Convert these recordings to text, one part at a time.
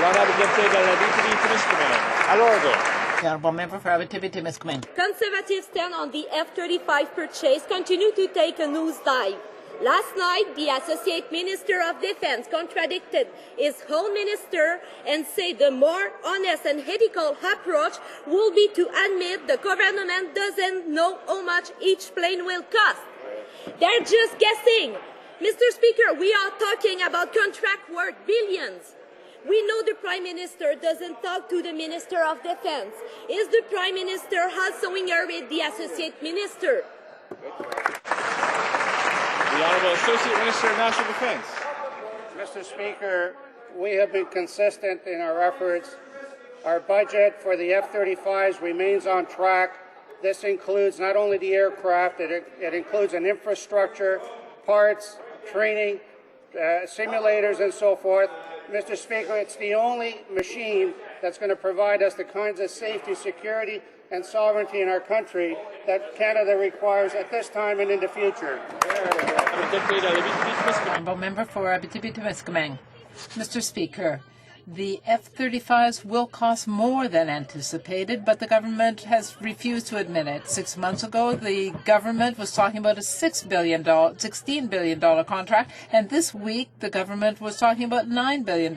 The Honourable Member for Abitibi-Timiskaming. Conservatives stand on the F-35 purchase continue to take a nosedive. Last night, the Associate Minister of Defense contradicted his own minister and said the more honest and ethical approach will be to admit the government doesn't know how much each plane will cost. They're just guessing. Mr. Speaker, we are talking about contract worth billions. We know the Prime Minister doesn't talk to the Minister of Defense. Is the Prime Minister also with the Associate Minister? The Honourable Associate Minister of National Defence. Mr. Speaker, we have been consistent in our efforts. Our budget for the F-35s remains on track. This includes not only the aircraft, it includes an infrastructure, parts, training, simulators, and so forth. Mr. Speaker, it's the only machine that's going to provide us the kinds of safety, security, and sovereignty in our country that Canada requires at this time and in the future. Honourable Member for Abitibi-Timiskaming. Mr. Speaker, the F-35s will cost more than anticipated, but the government has refused to admit it. 6 months ago, the government was talking about a $16 billion contract, and this week the government was talking about $9 billion.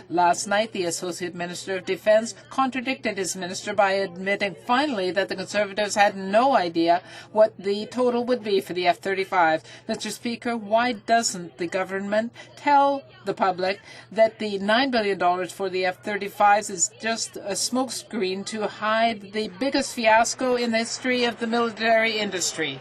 Last night, the Associate Minister of Defence contradicted his minister by admitting finally that the Conservatives had no idea what the total would be for the F-35s. Mr. Speaker, why doesn't the government tell the public that the $9 billion for the F-35s is just a smokescreen to hide the biggest fiasco in the history of the military industry?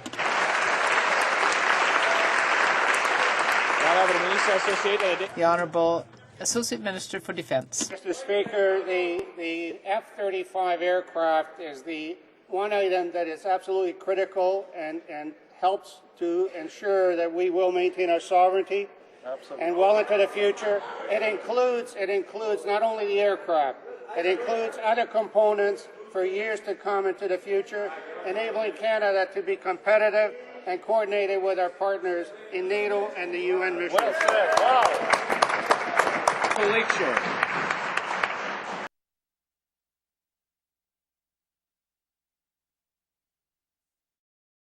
The Honourable Associate Minister for Defence. Mr. Speaker, the F-35 aircraft is the one item that is absolutely critical and helps to ensure that we will maintain our sovereignty. Absolutely. And well into the future. It includes not only the aircraft, it includes other components for years to come into the future, enabling Canada to be competitive and coordinated with our partners in NATO and the UN mission. Well said. Wow. Lakeshore.